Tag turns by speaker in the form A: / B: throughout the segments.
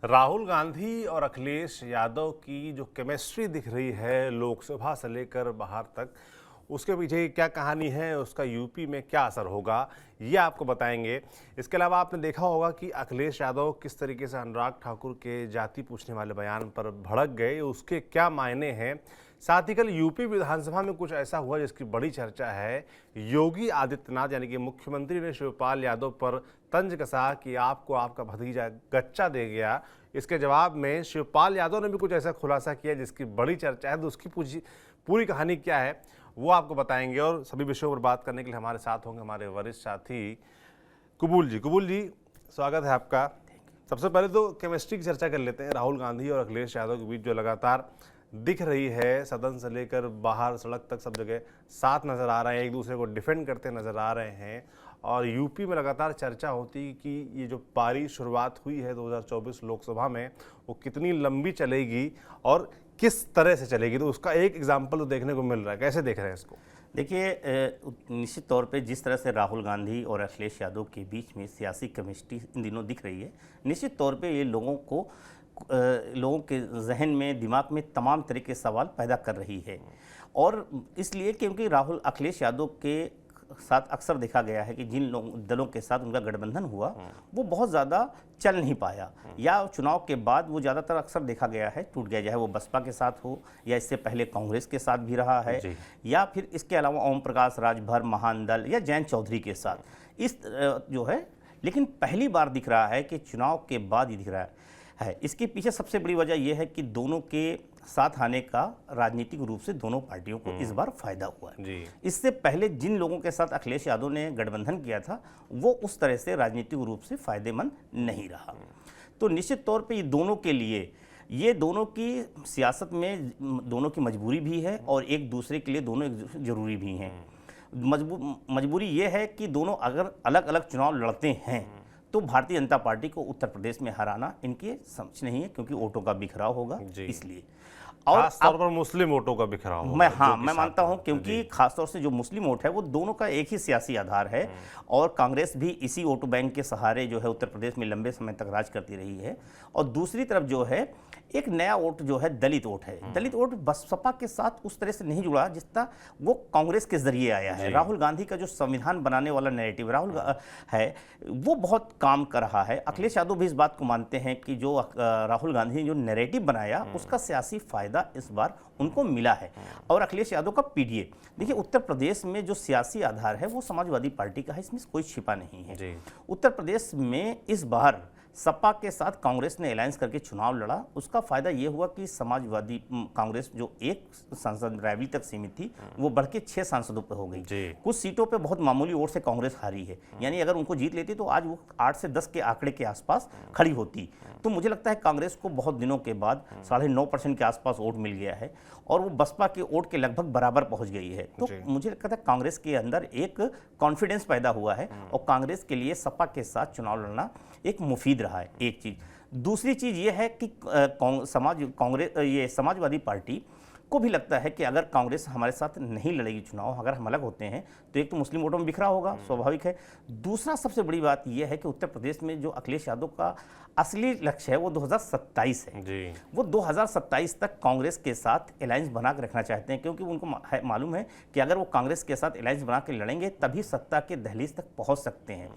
A: राहुल गांधी और अखिलेश यादव की जो केमिस्ट्री दिख रही है लोकसभा से लेकर बाहर तक, उसके पीछे क्या कहानी है, उसका यूपी में क्या असर होगा, ये आपको बताएंगे। इसके अलावा आपने देखा होगा कि अखिलेश यादव किस तरीके से अनुराग ठाकुर के जाति पूछने वाले बयान पर भड़क गए, उसके क्या मायने हैं। साथ ही कल यूपी विधानसभा में कुछ ऐसा हुआ जिसकी बड़ी चर्चा है। योगी आदित्यनाथ यानी कि मुख्यमंत्री ने शिवपाल यादव पर तंज कसा कि आपको आपका भतीजा गच्चा दे गया। इसके जवाब में शिवपाल यादव ने भी कुछ ऐसा खुलासा किया जिसकी बड़ी चर्चा है। तो उसकी पूरी कहानी क्या है वो आपको बताएंगे। और सभी विषयों पर बात करने के लिए हमारे साथ होंगे हमारे वरिष्ठ साथी कुबूल जी। कुबूल जी, स्वागत है आपका। सबसे पहले तो केमिस्ट्री की चर्चा कर लेते हैं। राहुल गांधी और अखिलेश यादव के बीच जो लगातार दिख रही है, सदन से लेकर बाहर सड़क तक सब जगह साथ नजर आ रहे हैं, एक दूसरे को डिफेंड करते नजर आ रहे हैं। और यूपी में लगातार चर्चा होती कि ये जो पारी शुरुआत हुई है 2024 लोकसभा में, वो कितनी लंबी चलेगी और किस तरह से चलेगी। तो उसका एक एग्जाम्पल तो देखने को मिल रहा है। कैसे देख रहे हैं इसको?
B: देखिए, निश्चित तौर पे जिस तरह से राहुल गांधी और अखिलेश यादव के बीच में सियासी केमिस्ट्री इन दिनों दिख रही है, निश्चित तौर पे ये लोगों के जहन में, दिमाग में तमाम तरह के सवाल पैदा कर रही है। और इसलिए क्योंकि अखिलेश यादव के साथ अक्सर देखा गया है कि जिन दलों के साथ उनका गठबंधन हुआ वो बहुत ज़्यादा चल नहीं पाया, या चुनाव के बाद वो ज़्यादातर अक्सर देखा गया है टूट गया, चाहे वो बसपा के साथ हो या इससे पहले कांग्रेस के साथ भी रहा है, या फिर इसके अलावा ओम प्रकाश राजभर, महान दल या जयंत चौधरी के साथ इस जो है। लेकिन पहली बार दिख रहा है कि चुनाव के बाद ही दिख रहा है। इसके पीछे सबसे बड़ी वजह यह है कि दोनों के साथ आने का राजनीतिक रूप से दोनों पार्टियों को इस बार फायदा हुआ है। इससे पहले जिन लोगों के साथ अखिलेश यादव ने गठबंधन किया था वो उस तरह से राजनीतिक रूप से फायदेमंद नहीं रहा। तो निश्चित तौर पे ये दोनों की सियासत में दोनों की मजबूरी भी है और एक दूसरे के लिए दोनों जरूरी भी हैं। मजबूरी ये है कि दोनों अगर अलग अलग चुनाव लड़ते हैं तो भारतीय जनता पार्टी को उत्तर प्रदेश में हराना इनके समझ नहीं है, क्योंकि वोटों का बिखराव होगा इसलिए।
A: और खास तौर पर मुस्लिम वोटों का बिखराव होगा।
B: मैं मानता हूं, क्योंकि खासतौर से जो मुस्लिम वोट है वो दोनों का एक ही सियासी आधार है और कांग्रेस भी इसी वोट बैंक के सहारे जो है उत्तर प्रदेश में लंबे समय तक राज करती रही है। और दूसरी तरफ जो है एक नया वोट जो है दलित वोट है। दलित वोट बसपा के साथ उस तरह से नहीं जुड़ा जिस तरह वो कांग्रेस के जरिए आया है। राहुल गांधी का जो संविधान बनाने वाला नैरेटिव है वो बहुत काम कर रहा है। अखिलेश यादव भी इस बात को मानते हैं कि जो राहुल गांधी ने जो नैरेटिव बनाया उसका सियासी फायदा इस बार उनको मिला है। और अखिलेश यादव का पीडीए, देखिए उत्तर प्रदेश में जो सियासी आधार है वो समाजवादी पार्टी का है, इसमें कोई छिपा नहीं है। उत्तर प्रदेश में इस बार सपा के साथ कांग्रेस ने अलायंस करके चुनाव लड़ा, उसका फायदा ये हुआ कि समाजवादी कांग्रेस जो एक सांसद रायबरेली तक सीमित थी वो बढ़ के 6 सांसदों पर हो गई। कुछ सीटों पे बहुत मामूली वोट से कांग्रेस हारी है, यानी अगर उनको जीत लेती तो आज वो 8 से 10 के आंकड़े के आसपास खड़ी होती। तो मुझे लगता है कांग्रेस को बहुत दिनों के बाद 9.5% के आसपास वोट मिल गया है और वो बसपा के वोट के लगभग बराबर पहुंच गई है। तो मुझे लगता है कांग्रेस के अंदर एक कॉन्फिडेंस पैदा हुआ है और कांग्रेस के लिए सपा के साथ चुनाव लड़ना एक मुफीद रहा है, एक चीज। दूसरी चीज ये है कि समाजवादी पार्टी को भी लगता है कि अगर कांग्रेस हमारे साथ नहीं लड़ेगी चुनाव, अगर हम अलग होते हैं तो एक तो मुस्लिम वोटों में बिखरा होगा, स्वाभाविक है। दूसरा सबसे बड़ी बात यह है कि उत्तर प्रदेश में जो अखिलेश यादव का असली लक्ष्य है वो 2027 है। वो 2027 तक कांग्रेस के साथ अलायंस बना के रखना चाहते हैं, क्योंकि उनको मालूम है कि अगर वो कांग्रेस के साथ अलायंस बना के लड़ेंगे तभी सत्ता के दहलीज तक पहुंच सकते हैं,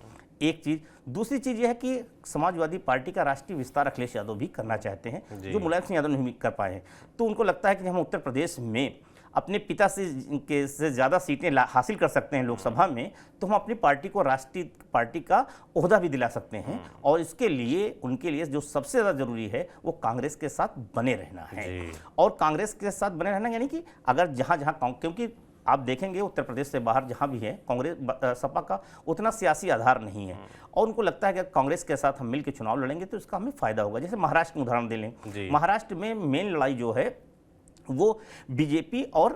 B: एक चीज। दूसरी चीज यह है कि समाजवादी पार्टी का राष्ट्रीय विस्तार अखिलेश यादव भी करना चाहते हैं, जो मुलायम सिंह यादव नहीं कर पाए हैं। तो उनको लगता है कि हम उत्तर प्रदेश में अपने पिता से ज़्यादा सीटें हासिल कर सकते हैं लोकसभा में, तो हम अपनी पार्टी को राष्ट्रीय पार्टी का ओहदा भी दिला सकते हैं। और इसके लिए उनके लिए जो सबसे ज़्यादा जरूरी है वो कांग्रेस के साथ बने रहना है। और कांग्रेस के साथ बने रहना यानी कि अगर जहाँ क्योंकि आप देखेंगे उत्तर प्रदेश से बाहर जहां भी है कांग्रेस सपा का उतना सियासी आधार नहीं है और उनको लगता है कि कांग्रेस के साथ हम मिलकर चुनाव लड़ेंगे तो इसका हमें फायदा होगा। जैसे महाराष्ट्र में उदाहरण दे लें, महाराष्ट्र में मेन लड़ाई जो है वो बीजेपी और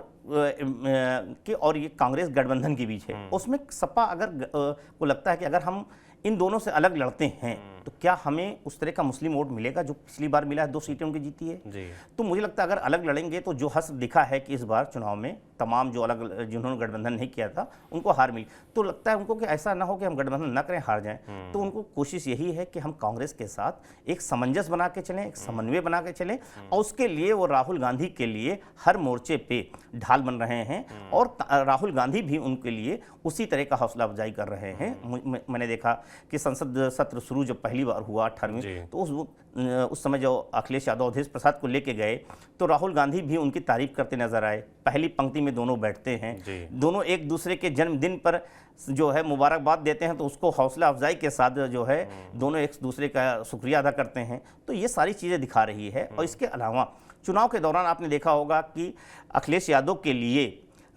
B: ये कांग्रेस गठबंधन के बीच है। उसमें सपा को लगता है कि अगर हम इन दोनों से अलग लड़ते हैं तो क्या हमें उस तरह का मुस्लिम वोट मिलेगा जो पिछली बार मिला है, 2 सीटें उनकी जीती है।
A: जी।
B: तो मुझे लगता है अगर अलग लड़ेंगे तो जो हस दिखा है कि इस बार चुनाव में तमाम जो अलग जिन्होंने गठबंधन नहीं किया था उनको हार मिली, तो लगता है उनको कि ऐसा ना हो कि हम गठबंधन ना करें, हार जाएं। तो उनको कोशिश यही है कि हम कांग्रेस के साथ एक सामंजस्य बना के चलें, एक समन्वय बना के चलें, और उसके लिए वो राहुल गांधी के लिए हर मोर्चे पे ढाल बन रहे हैं और राहुल गांधी भी उनके लिए उसी तरह का हौसला अफजाई कर रहे हैं। मैंने देखा कि संसद सत्र शुरू जब पहली बार हुआ 18वें, तो उस समय जो अखिलेश यादव अवधेश प्रसाद को लेके गए तो राहुल गांधी भी उनकी तारीफ करते नजर आए। पहली पंक्ति में दोनों बैठते हैं, दोनों एक दूसरे के जन्मदिन पर जो है मुबारकबाद देते हैं, तो उसको हौसला अफजाई के साथ जो है दोनों एक दूसरे का शुक्रिया अदा करते हैं। तो ये सारी चीज़ें दिखा रही है। और इसके अलावा चुनाव के दौरान आपने देखा होगा कि अखिलेश यादव के लिए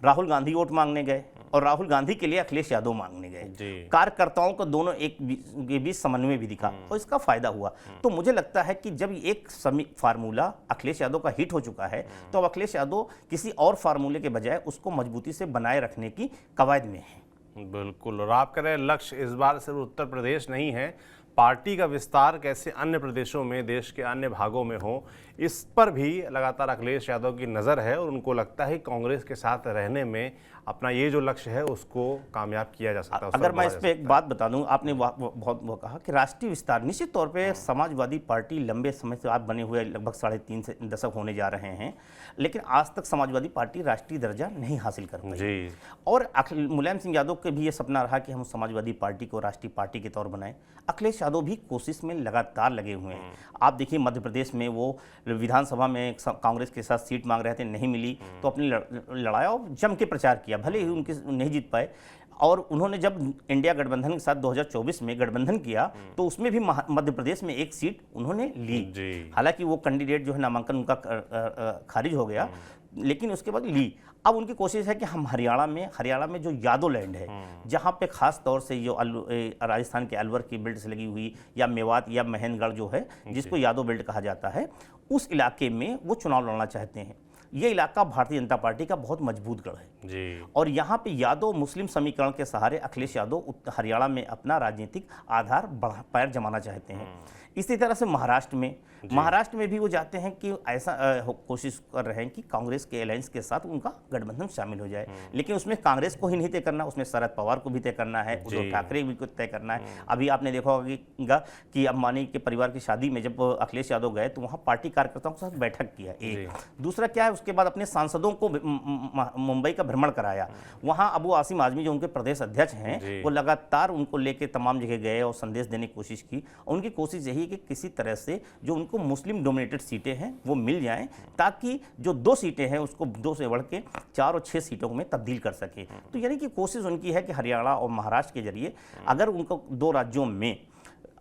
B: राहुल गांधी वोट मांगने गए और राहुल गांधी के लिए अखिलेश यादव मांगने गए। कार्यकर्ताओं को दोनों एक के बीच समन्वय भी दिखा और इसका फायदा हुआ। तो मुझे लगता है कि जब एक फार्मूला अखिलेश यादव का हिट हो चुका है तो अब अखिलेश यादव किसी और फार्मूले के बजाय उसको मजबूती से बनाए रखने की कवायद में है।
A: बिल्कुल। और आप कह रहे हैं लक्ष्य इस बार सिर्फ उत्तर प्रदेश नहीं है, पार्टी का विस्तार कैसे अन्य प्रदेशों में, देश के अन्य भागों में हो, इस पर भी लगातार अखिलेश यादव की नज़र है और उनको लगता है कांग्रेस के साथ रहने में अपना ये जो लक्ष्य है उसको कामयाब किया जा सकता है।
B: अगर मैं इस पे एक बात बता दूं, आपने बहुत वो कहा कि राष्ट्रीय विस्तार, निश्चित तौर पे समाजवादी पार्टी लंबे समय से आप बने हुए लगभग 3.5 दशक होने जा रहे हैं, लेकिन आज तक समाजवादी पार्टी राष्ट्रीय दर्जा नहीं हासिल कर पाई। और मुलायम सिंह यादव के भी ये सपना रहा कि हम समाजवादी पार्टी को राष्ट्रीय पार्टी के तौर बनाएं। अखिलेश यादव भी कोशिश में लगातार लगे हुए हैं। आप देखिए मध्य प्रदेश में वो विधानसभा में कांग्रेस के साथ सीट मांग रहे थे, नहीं मिली तो अपनी लड़ाई और जम के प्रचार किया, भले ही उनके नहीं जीत पाए। और उन्होंने जब इंडिया गठबंधन के साथ 2024 में गठबंधन किया तो उसमें भी मध्य प्रदेश में एक सीट उन्होंने ली। हालांकि वो कैंडिडेट जो है नामांकन उनका खारिज हो गया, लेकिन उसके बाद ली। अब उनकी कोशिश है कि हम हरियाणा में जो यादव लैंड है, जहाँ पे खास तौर से जो राजस्थान के अलवर की बेल्ट से लगी हुई या मेवात या महेंद्रगढ़ जो है जिसको यादव बेल्ट कहा जाता है, उस इलाके में वो चुनाव लड़ना चाहते हैं। ये इलाका भारतीय जनता पार्टी का बहुत मजबूत गढ़ है जी। और यहाँ पे यादव मुस्लिम समीकरण के सहारे अखिलेश यादव हरियाणा में अपना राजनीतिक आधार पैर जमाना चाहते हैं। इसी तरह से महाराष्ट्र में भी वो चाहते हैं कि ऐसा कोशिश कर रहे हैं कि कांग्रेस के अलायंस के साथ उनका गठबंधन शामिल हो जाए, लेकिन उसमें कांग्रेस को ही नहीं तय करना, उसमें शरद पवार को भी तय करना है, उद्धव ठाकरे भी को तय करना है। अभी आपने देखा होगा कि अंबानी के परिवार की शादी में जब अखिलेश यादव गए तो वहाँ पार्टी कार्यकर्ताओं के साथ बैठक किया। एक दूसरा क्या है, उसके बाद अपने सांसदों को मुंबई का भ्रमण कराया। वहाँ अबू आसिम आजमी जो उनके प्रदेश अध्यक्ष हैं वो लगातार उनको लेकर तमाम जगह गए और संदेश देने की कोशिश की। उनकी कोशिश यही कि किसी तरह से जो उनको मुस्लिम डोमिनेटेड सीटें हैं वो मिल जाएं, ताकि जो 2 सीटें हैं उसको 2 से बढ़ के 4 और 6 सीटों में तब्दील कर सके। तो यानी कि कोशिश उनकी है कि हरियाणा और महाराष्ट्र के जरिए अगर उनको 2 राज्यों में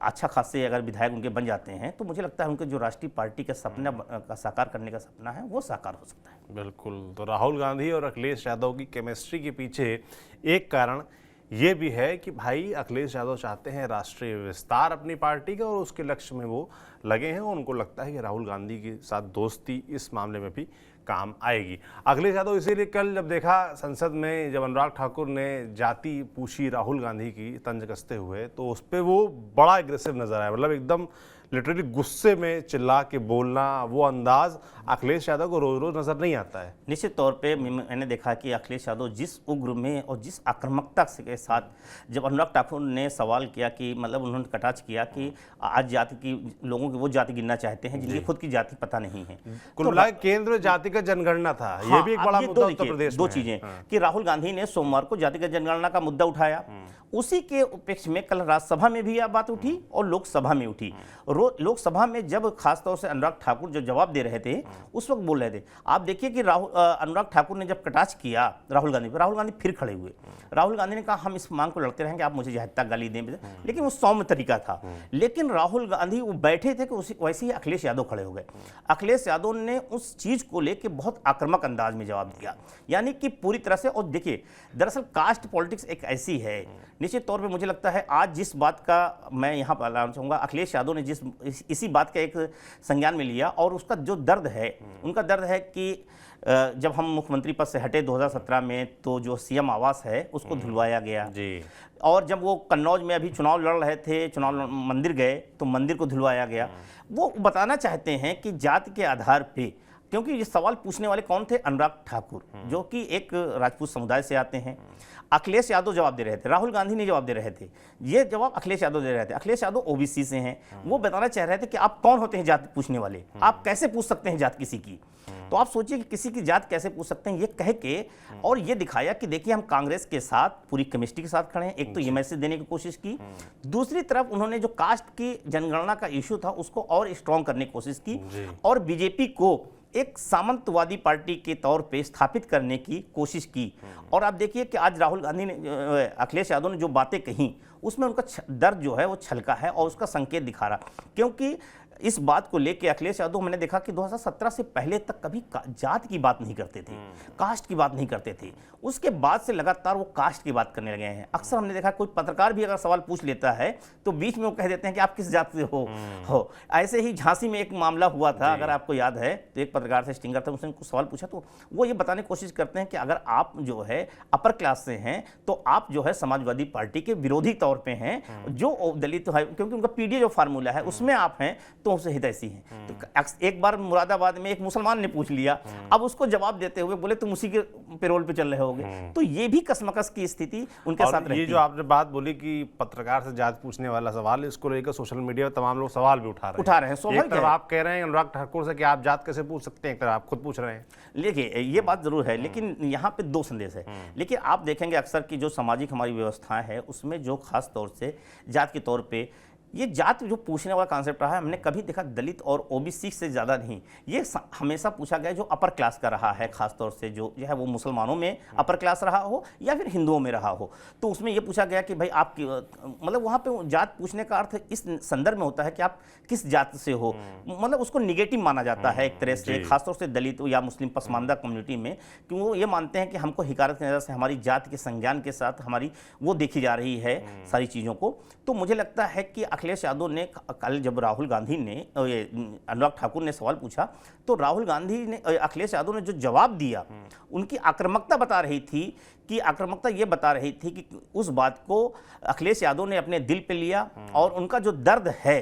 B: अच्छा खासे अगर विधायक उनके बन जाते हैं तो मुझे लगता है उनके जो राष्ट्रीय पार्टी का सपना का साकार करने का सपना है वो साकार हो सकता है।
A: बिल्कुल। तो राहुल गांधी और अखिलेश यादव की केमिस्ट्री के पीछे एक कारण ये भी है कि भाई अखिलेश यादव चाहते हैं राष्ट्रीय विस्तार अपनी पार्टी का और उसके लक्ष्य में वो लगे हैं और उनको लगता है कि राहुल गांधी के साथ दोस्ती इस मामले में भी काम आएगी। अखिलेश यादव इसीलिए कल जब देखा संसद में जब अनुराग ठाकुर ने जाति पूछी राहुल गांधी की तंज कसते हुए तो उस पर वो बड़ा एग्रेसिव नजर आया, मतलब एकदम लिटरली गुस्से में चिल्ला के बोलना, वो अंदाज अखिलेश यादव को रोज रोज नजर नहीं आता है।
B: निश्चित तौर पे मैंने देखा कि अखिलेश यादव जिस उग्र में और जिस आक्रामकता के साथ जब अनुराग ठाकुर ने सवाल किया कि मतलब उन्होंने कटाक्ष किया कि आज जाति की लोगों की वो जाति गिनना चाहते हैं जिनकी खुद की जाति पता नहीं है।
A: कुल मिलाकर केंद्र में जातिगत जनगणना था, ये भी एक बड़ा मुद्दा उत्तर प्रदेश में।
B: 2 चीजें कि राहुल गांधी ने सोमवार को जातिगत जनगणना का मुद्दा उठाया, उसी के उपलक्ष्य में कल राज्यसभा में भी यह बात उठी और लोकसभा में उठी। लोकसभा में जब खासतौर से अनुराग ठाकुर जो जवाब दे रहे थे उस वक्त बोल रहे थे, आप देखिए कि अनुराग ठाकुर ने जब कटाक्ष किया राहुल गांधी फिर खड़े हुए। राहुल गांधी ने कहा हम इस मांग को लड़ते रहेंगे, आप मुझे जहत्ता गाली दें, लेकिन वो सौम्य तरीका था। लेकिन राहुल गांधी वो बैठे थे कि वैसे ही अखिलेश यादव खड़े हो गए। अखिलेश यादव ने उस चीज को लेकर बहुत आक्रामक अंदाज में जवाब दिया, यानी कि पूरी तरह से। और देखिए दरअसल कास्ट पॉलिटिक्स एक ऐसी है निश्चित तौर पे मुझे लगता है आज जिस बात का मैं यहाँ पर लाना चाहूँगा, अखिलेश यादव ने इसी बात का एक संज्ञान में लिया और उसका जो दर्द है, उनका दर्द है कि जब हम मुख्यमंत्री पद से हटे 2017 में तो जो सीएम आवास है उसको धुलवाया गया
A: जी।
B: और जब वो कन्नौज में अभी चुनाव लड़ रहे थे, चुनाव मंदिर गए तो मंदिर को धुलवाया गया। वो बताना चाहते हैं कि जाति के आधार पे, क्योंकि ये सवाल पूछने वाले कौन थे, अनुराग ठाकुर जो कि एक राजपूत समुदाय से आते हैं। अखिलेश यादव जवाब दे रहे थे, राहुल गांधी नहीं जवाब दे रहे थे, ये जवाब अखिलेश यादव दे रहे थे। अखिलेश यादव ओबीसी से हैं, वो बताना चाह रहे थे कि आप कौन होते हैं जाति पूछने वाले, आप कैसे पूछ सकते हैं जात किसी की। तो आप सोचिए कि किसी की जात कैसे पूछ सकते हैं, ये कह के और ये दिखाया कि देखिए हम कांग्रेस के साथ पूरी केमिस्ट्री के साथ खड़े हैं। एक तो ये मैसेज देने की कोशिश की, दूसरी तरफ उन्होंने जो कास्ट की जनगणना का इशू था उसको और स्ट्रॉन्ग करने की कोशिश की और बीजेपी को एक सामंतवादी पार्टी के तौर पे स्थापित करने की कोशिश की। और आप देखिए कि आज राहुल गांधी ने, अखिलेश यादव ने जो बातें कही उसमें उनका दर्द जो है वो छलका है और उसका संकेत दिखा रहा, क्योंकि इस बात को लेके अखिलेश यादव मैंने देखा कि 2017 से पहले तक कभी जात की बात नहीं करते थे, कास्ट की बात नहीं करते थे। उसके बाद से लगातार वो कास्ट की बात करने लगे हैं। अक्सर हमने देखा कोई पत्रकार भी अगर सवाल पूछ लेता है तो बीच में वो कह देते हैं कि आप किस जात से हो। ऐसे ही झांसी में एक मामला हुआ था, अगर आपको याद है, तो एक पत्रकार से स्टिंगर था, उसने कुछ सवाल पूछा तो वो ये बताने की कोशिश करते हैं कि अगर आप जो है अपर क्लास से हैं तो आप जो है समाजवादी पार्टी के विरोधी तौर पर हैं, जो दलित है, क्योंकि उनका पीडीए जो फार्मूला है उसमें आप हैं तो उसे हितैषी हैं। तो एक बार मुरादाबाद में एक मुसलमान ने पूछ लिया, अब उसको जवाब देते हुए बोले तुम उसी के पेरोल पे चल रहे होगे। तो ये भी कसमकस की स्थिति उनके साथ रहती है।
A: ये जो आपने बात बोली कि पत्रकार से जात पूछने वाला सवाल, इसको लेकर सोशल मीडिया पर तमाम लोग सवाल भी उठा रहे हैं। एक तरफ आप कह रहे हैं अनुराग ठाकुर से कि आप जात कैसे पूछ सकते हैं, एक तरफ आप खुद पूछ रहे हैं।
B: देखिए ये बात जरूर है, लेकिन यहाँ पे दो संदेश है। लेकिन आप देखेंगे अक्सर की जो सामाजिक हमारी व्यवस्था है उसमें जो खास तौर से जात के तौर पे ये जात जो पूछने वाला कॉन्सेप्ट रहा है, हमने कभी देखा दलित और ओबीसी से ज़्यादा नहीं, ये हमेशा पूछा गया जो अपर क्लास का रहा है, खास तौर से जो है वो मुसलमानों में अपर क्लास रहा हो या फिर हिंदुओं में रहा हो। तो उसमें ये पूछा गया कि भाई आप मतलब वहाँ पे जात पूछने का अर्थ इस संदर्भ में होता है कि आप किस जात से हो, मतलब उसको निगेटिव माना जाता है एक तरह से, खासतौर से दलित या मुस्लिम पसमानदा कम्युनिटी में, कि वो ये मानते हैं कि हमको हिकारत की नज़र से हमारी जात के संज्ञान के साथ हमारी वो देखी जा रही है सारी चीज़ों को। तो मुझे लगता है कि अखिलेश यादव ने कल जब राहुल गांधी ने अनुराग ठाकुर ने सवाल पूछा तो राहुल गांधी ने, अखिलेश यादव ने जो जवाब दिया, उनकी आक्रामकता बता रही थी कि आक्रामकता ये बता रही थी कि उस बात को अखिलेश यादव ने अपने दिल पे लिया और उनका जो दर्द है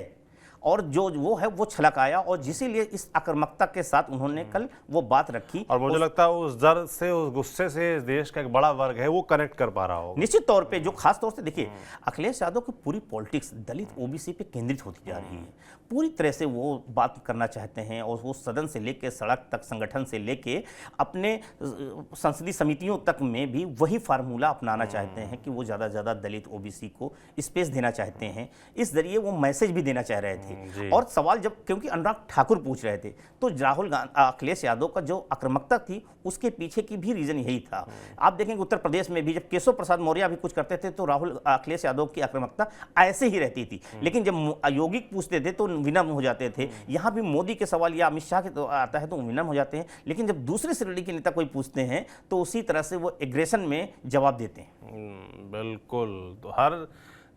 B: और जो वो है वो छलक आया, और जिसीलिए इस आक्रामकता के साथ उन्होंने कल वो बात रखी।
A: और मुझे लगता है उस दर्द से, उस गुस्से से देश का एक बड़ा वर्ग है वो कनेक्ट कर पा रहा होगा।
B: निश्चित तौर पे जो खास तौर से देखिए अखिलेश यादव की पूरी पॉलिटिक्स दलित ओबीसी पे केंद्रित होती जा रही है, पूरी तरह से वो बात करना चाहते हैं और वो सदन से लेके सड़क तक, संगठन से लेके अपने संसदीय समितियों तक में भी वही फार्मूला अपनाना चाहते हैं कि वो ज़्यादा से ज़्यादा दलित ओबीसी को स्पेस देना चाहते हैं। इस जरिए वो मैसेज भी देना चाह रहे थे। और सवाल जब, क्योंकि अनुराग ठाकुर पूछ रहे थे, तो राहुल गांधी, अखिलेश यादव का जो आक्रामकता थी उसके पीछे की भी रीजन यही था। आप देखेंगे उत्तर प्रदेश में भी जब केशव प्रसाद मौर्य भी कुछ करते थे तो राहुल अखिलेश यादव की आक्रामकता ऐसे ही रहती थी, लेकिन जब योगी पूछते थे तो विनम्र हो जाते थे। यहाँ भी मोदी के सवाल या अमित शाह के तो आता है तो विनम्र हो जाते हैं, लेकिन जब दूसरे श्रेणी के नेता कोई पूछते हैं तो उसी तरह से वो एग्रेशन में जवाब देते हैं।
A: बिल्कुल। तो हर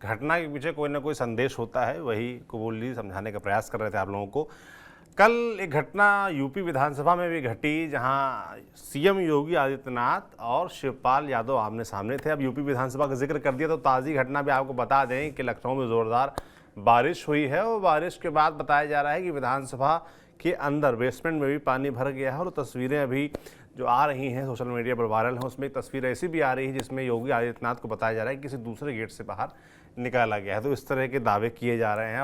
A: घटना के पीछे कोई ना कोई संदेश होता है, वही कबूल जी समझाने का प्रयास कर रहे थे आप लोगों को। कल एक घटना यूपी विधानसभा में भी घटी जहां सीएम योगी आदित्यनाथ और शिवपाल यादव आमने सामने थे। अब यूपी विधानसभा का जिक्र कर दिया तो ताज़ी घटना भी आपको बता दें कि लखनऊ में ज़ोरदार बारिश हुई है और बारिश के बाद बताया जा रहा है कि विधानसभा के अंदर बेसमेंट में भी पानी भर गया है। और तस्वीरें अभी जो आ रही हैं सोशल मीडिया पर वायरल हैं, उसमें एक तस्वीर ऐसी भी आ रही है जिसमें योगी आदित्यनाथ को बताया जा रहा है कि किसी दूसरे गेट से बाहर निकाला गया है। तो इस तरह के दावे किए जा रहे हैं।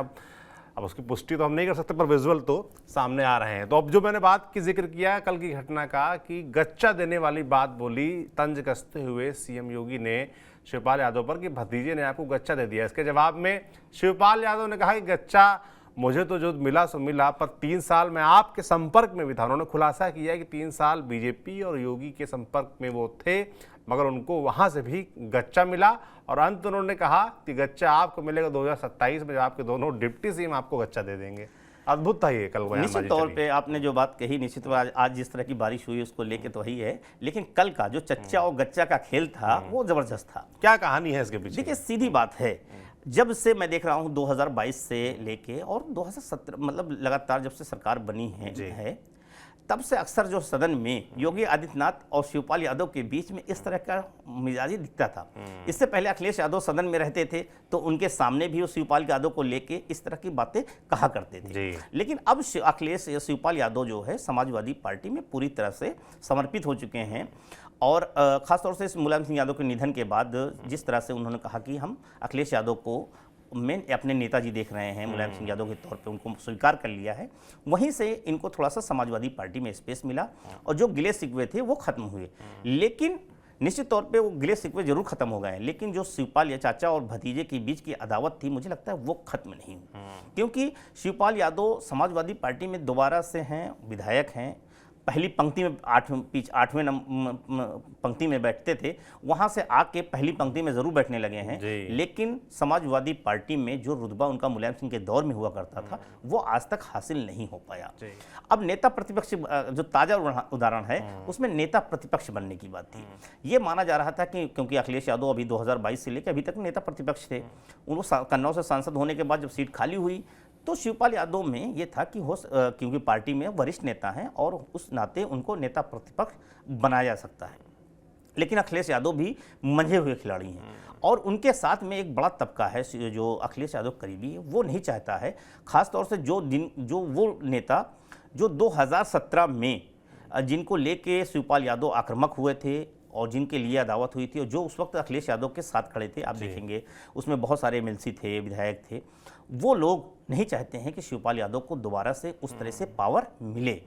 A: अब उसकी पुष्टि तो हम नहीं कर सकते, पर विजुअल तो सामने आ रहे हैं। तो अब जो मैंने बात की जिक्र किया कल की घटना का कि गच्चा देने वाली बात बोली, तंज कसते हुए सीएम योगी ने शिवपाल यादव पर कि भतीजे ने आपको गच्चा दे दिया। इसके जवाब में शिवपाल यादव ने कहा कि गच्चा मुझे तो जो मिला सो मिला, पर 3 साल मैं आपके संपर्क में भी था। उन्होंने खुलासा किया कि 3 साल बीजेपी और योगी के संपर्क में वो थे, मगर उनको वहां से भी गच्चा मिला। और अंत उन्होंने कहा कि गच्चा आपको मिलेगा 2027 में, जब आपके दोनों डिप्टी सीएम आपको गच्चा दे देंगे। अद्भुत था ये कल बयानबाजी
B: निश्चित तौर
A: चली।
B: पे आपने जो बात कही, निश्चित तौर आज जिस तरह की बारिश हुई उसको लेके तो वही है, लेकिन कल का जो चच्चा और गच्चा का खेल था वो जबरदस्त था।
A: क्या कहानी है इसके पीछे?
B: देखिए सीधी बात है, जब से मैं देख रहा हूँ 2022 से लेके और 2017 मतलब लगातार जब से सरकार बनी है तब से अक्सर जो सदन में योगी आदित्यनाथ और शिवपाल यादव के बीच में इस तरह का मिजाजी दिखता था। इससे पहले अखिलेश यादव सदन में रहते थे तो उनके सामने भी वो शिवपाल यादव को लेके इस तरह की बातें कहा करते थे। लेकिन अब अखिलेश शिवपाल यादव जो है समाजवादी पार्टी में पूरी तरह से समर्पित हो चुके हैं और ख़ासतौर से इस मुलायम सिंह यादव के निधन के बाद जिस तरह से उन्होंने कहा कि हम अखिलेश यादव को में अपने नेताजी देख रहे हैं, मुलायम सिंह यादव के तौर पे उनको स्वीकार कर लिया है, वहीं से इनको थोड़ा सा समाजवादी पार्टी में स्पेस मिला और जो गिले शिकवे थे वो खत्म हुए। लेकिन निश्चित तौर पे वो गिले शिकवे जरूर खत्म हो गए हैं, लेकिन जो शिवपाल या चाचा और भतीजे के बीच की अदावत थी मुझे लगता है वो खत्म नहीं हुई, क्योंकि शिवपाल यादव समाजवादी पार्टी में दोबारा से हैं, विधायक हैं, पहली पंक्ति में 8वें पंक्ति में बैठते थे, वहां से आके पहली पंक्ति में जरूर बैठने लगे हैं। लेकिन समाजवादी पार्टी में जो रुतबा उनका मुलायम सिंह के दौर में हुआ करता था वो आज तक हासिल नहीं हो पाया। अब नेता प्रतिपक्ष जो ताजा उदाहरण है उसमें नेता प्रतिपक्ष बनने की बात थी। ये माना जा रहा था कि क्योंकि अखिलेश यादव अभी 2022 से लेकर अभी तक नेता प्रतिपक्ष थे, उनको कन्नौज से सांसद होने के बाद जब सीट खाली हुई तो शिवपाल यादव में ये था कि क्योंकि पार्टी में वरिष्ठ नेता हैं और उस नाते उनको नेता प्रतिपक्ष बनाया जा सकता है। लेकिन अखिलेश यादव भी मंझे हुए खिलाड़ी हैं और उनके साथ में एक बड़ा तबका है जो अखिलेश यादव करीबी है, वो नहीं चाहता है, खासतौर से जो वो नेता जो 2017 में जिनको लेके शिवपाल यादव आक्रामक हुए थे और जिनके लिए अदावत हुई थी और जो उस वक्त अखिलेश यादव के साथ खड़े थे, आप देखेंगे उसमें बहुत सारे एमएलसी थे, विधायक थे, वो लोग नहीं चाहते हैं कि शिवपाल यादव को दोबारा से उस तरह से पावर मिले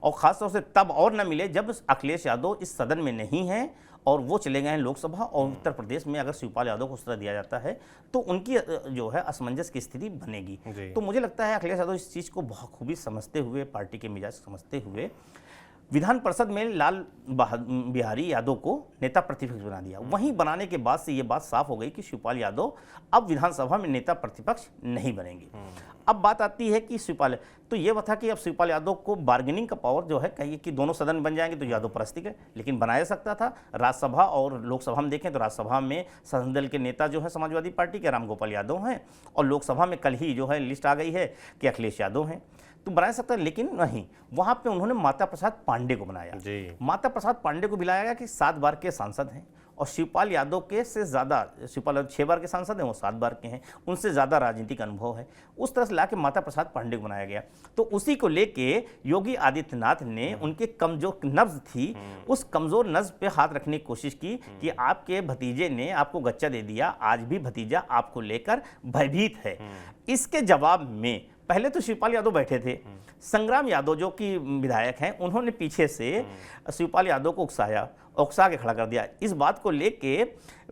B: और खासतौर से तब और न मिले जब अखिलेश यादव इस सदन में नहीं है और वो चले गए हैं लोकसभा और उत्तर प्रदेश में अगर शिवपाल यादव को उस तरह दिया जाता है तो उनकी जो है असमंजस की स्थिति बनेगी। तो मुझे लगता है अखिलेश यादव इस चीज़ को बहुत खूबी समझते हुए, पार्टी के मिजाज समझते हुए विधान परिषद में लाल बिहारी यादव को नेता प्रतिपक्ष बना दिया। वहीं बनाने के बाद से ये बात साफ हो गई कि शिवपाल यादव अब विधानसभा में नेता प्रतिपक्ष नहीं बनेंगे। अब बात आती है कि शिवपाल, तो ये था कि अब शिवपाल यादव को बार्गेनिंग का पावर जो है, कहिए कि दोनों सदन बन जाएंगे तो यादव परस्ती है, लेकिन बनाया सकता था। राज्यसभा और लोकसभा में देखें तो राज्यसभा में शासन दल के नेता जो है समाजवादी पार्टी के रामगोपाल यादव हैं और लोकसभा में कल ही जो है लिस्ट आ गई है कि अखिलेश यादव हैं, तो बना सकता है। लेकिन नहीं, वहां पे उन्होंने माता प्रसाद पांडे को बनाया। माता प्रसाद पांडे को बुलाया गया कि 7 बार के सांसद हैं और शिवपाल यादव के से ज़्यादा, शिवपाल यादव 6 बार के सांसद हैं, वो 7 बार के हैं, उनसे ज़्यादा राजनीतिक अनुभव है। उस तरह से लाके माता प्रसाद पांडे को बनाया गया। तो उसी को लेके योगी आदित्यनाथ ने उनके कमजोर नब्ज थी, उस कमजोर नब्ज पे हाथ रखने की कोशिश की कि आपके भतीजे ने आपको गच्चा दे दिया, आज भी भतीजा आपको लेकर भयभीत है। इसके जवाब में पहले तो शिवपाल यादव बैठे थे, संग्राम यादव जो कि विधायक हैं, उन्होंने पीछे से शिवपाल यादव को उकसा के खड़ा कर दिया। इस बात को लेके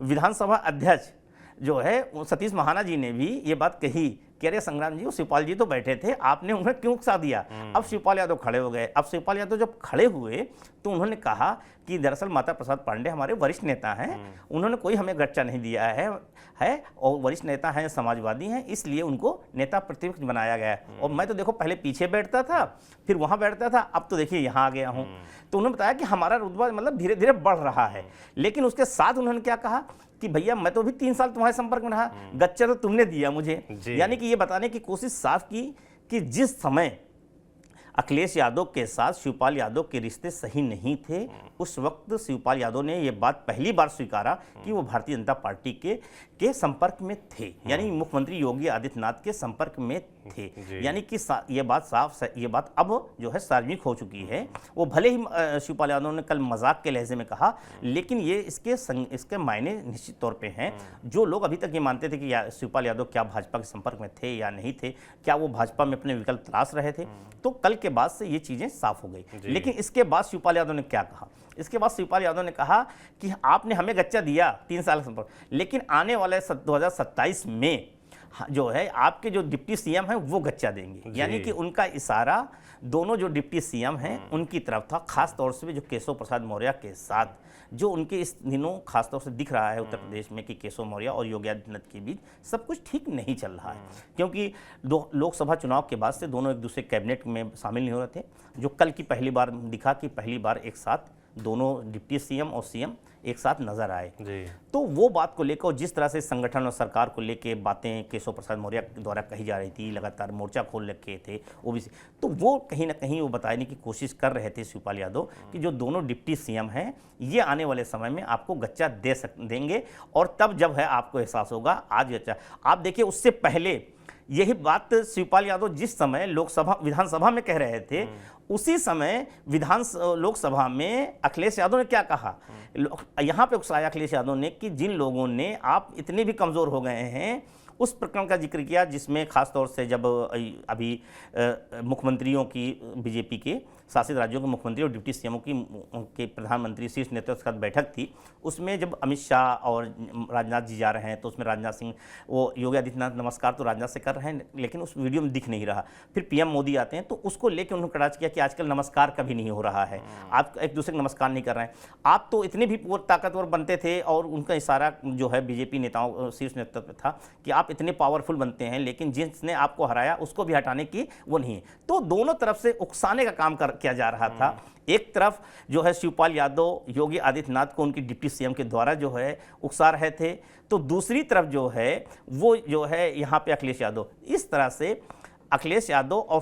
B: विधानसभा अध्यक्ष जो है सतीश महाना जी ने भी ये बात कही कि अरे संग्राम जी, वो शिवपाल जी तो बैठे थे, आपने उन्हें क्यों उकसा दिया। अब शिवपाल यादव खड़े हो गए। अब शिवपाल यादव जब खड़े हुए तो उन्होंने कहा कि दरअसल माता प्रसाद पांडे हमारे वरिष्ठ नेता हैं, उन्होंने कोई हमें गच्चा नहीं दिया है और वरिष्ठ नेता हैं, समाजवादी हैं, इसलिए उनको नेता प्रतिपक्ष बनाया गया है। और मैं तो देखो पहले पीछे बैठता था, फिर वहां बैठता था, अब तो देखिए यहाँ आ गया हूँ। तो उन्होंने बताया कि हमारा रुतबा मतलब धीरे धीरे बढ़ रहा है। लेकिन उसके साथ उन्होंने क्या कहा कि भैया मैं तो भी 3 साल तुम्हारे संपर्क में रहा, गच्चा तो तुमने दिया मुझे। यानी कि ये बताने की कोशिश साफ की कि जिस समय अखिलेश यादव के साथ शिवपाल यादव के रिश्ते सही नहीं थे, उस वक्त शिवपाल यादव ने यह बात पहली बार स्वीकारा कि वो भारतीय जनता पार्टी के संपर्क में थे, यानी मुख्यमंत्री योगी आदित्यनाथ के संपर्क में थे। यानी कि ये बात अब जो है सार्वजनिक हो चुकी है। वो भले ही शिवपाल यादव ने कल मजाक के लहजे में कहा, लेकिन ये इसके मायने निश्चित तौर पे हैं। जो लोग अभी तक ये मानते थे कि शिवपाल यादव क्या भाजपा के संपर्क में थे या नहीं थे, क्या वो भाजपा में अपने विकल्प तलाश रहे थे, तो कल के बाद से ये चीजें साफ हो गई। लेकिन इसके बाद शिवपाल यादव ने क्या कहा? इसके बाद शिवपाल यादव ने कहा कि आपने हमें गच्चा दिया 3 साल संपर्क, लेकिन आने वाले 2027 में जो है आपके जो डिप्टी सीएम है वो गच्चा देंगे। यानी कि उनका इशारा दोनों जो डिप्टी सीएम हैं उनकी तरफ था, खास तौर से जो केशव प्रसाद मौर्य के साथ, जो उनके इस दिनों खासतौर से दिख रहा है उत्तर प्रदेश में कि केशव मौर्य और योगी आदित्यनाथ के बीच सब कुछ ठीक नहीं चल रहा है, क्योंकि लोकसभा चुनाव के बाद से दोनों एक दूसरे कैबिनेट में शामिल नहीं हो रहे थे। जो कल की पहली बार दिखा कि पहली बार एक साथ दोनों डिप्टी सीएम और सीएम एक साथ नजर आए, तो वो बात को लेकर जिस तरह से संगठन और सरकार को लेकर बातें केशव प्रसाद मौर्य द्वारा कही जा रही थी, लगातार मोर्चा खोल रखे थे ओबीसी, तो वो कहीं ना कहीं वो बताने की कोशिश कर रहे थे शिवपाल यादव कि जो दोनों डिप्टी सीएम हैं ये आने वाले समय में आपको गच्चा देंगे, और तब जब है आपको एहसास होगा आज गच्चा। आप देखिए उससे पहले यही बात शिवपाल यादव जिस समय विधानसभा में कह रहे थे, उसी समय लोकसभा में अखिलेश यादव ने क्या कहा, यहाँ पे उकसाया अखिलेश यादव ने कि जिन लोगों ने आप इतने भी कमज़ोर हो गए हैं, उस प्रकरण का जिक्र किया जिसमें खासतौर से जब अभी मुख्यमंत्रियों की बीजेपी के शासित राज्यों के मुख्यमंत्री और डिप्टी सीएमओं की उनके प्रधानमंत्री शीर्ष नेतृत्व के साथ बैठक थी। उसमें जब अमित शाह और राजनाथ जी जा रहे हैं तो उसमें राजनाथ सिंह, वो योगी आदित्यनाथ नमस्कार तो राजनाथ से कर रहे हैं लेकिन उस वीडियो में दिख नहीं रहा। फिर पीएम मोदी आते हैं तो उसको लेकर उन्होंने कटाक्ष किया कि आजकल नमस्कार कभी नहीं हो रहा है, आप एक दूसरे को नमस्कार नहीं कर रहे हैं, आप तो इतने भी ताकतवर बनते थे। और उनका इशारा जो है बीजेपी नेताओं शीर्ष नेतृत्व पे था कि आप इतने पावरफुल बनते हैं लेकिन जिसने आपको हराया उसको भी हटाने की वो नहीं है। तो दोनों तरफ से उकसाने का काम किया जा रहा था। एक तरफ जो है शिवपाल यादव योगी आदित्यनाथ को उनकी डिप्टी सीएम के द्वारा जो है उकसा रहे थे, तो दूसरी तरफ जो है वो जो है यहाँ पे अखिलेश यादव, इस तरह से अखिलेश यादव और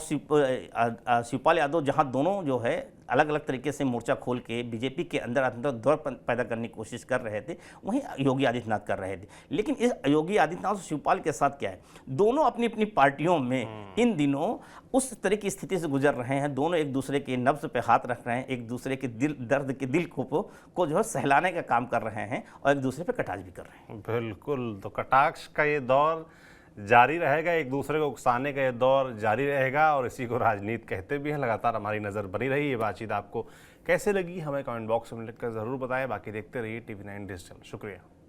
B: शिवपाल यादव जहाँ दोनों जो है अलग अलग तरीके से मोर्चा खोल के बीजेपी के अंदर अंदर पैदा करने की कोशिश कर रहे थे, वहीं योगी आदित्यनाथ कर रहे थे। लेकिन इस योगी आदित्यनाथ और शिवपाल के साथ क्या है, दोनों अपनी अपनी पार्टियों में इन दिनों उस तरह की स्थिति से गुजर रहे हैं, दोनों एक दूसरे के नब्ज पे हाथ रख रहे हैं, एक दूसरे के दर्द के दिल को जो है सहलाने का काम कर रहे हैं और एक दूसरे पे कटाक्ष भी कर रहे हैं।
A: बिल्कुल, तो कटाक्ष का ये दौर जारी रहेगा, एक दूसरे को उकसाने का ये दौर जारी रहेगा और इसी को राजनीति कहते भी हैं। लगातार हमारी नज़र बनी रही। ये बातचीत आपको कैसे लगी हमें कमेंट बॉक्स में लिखकर ज़रूर बताएं। बाकी देखते रहिए TV9 डिजिटल। शुक्रिया।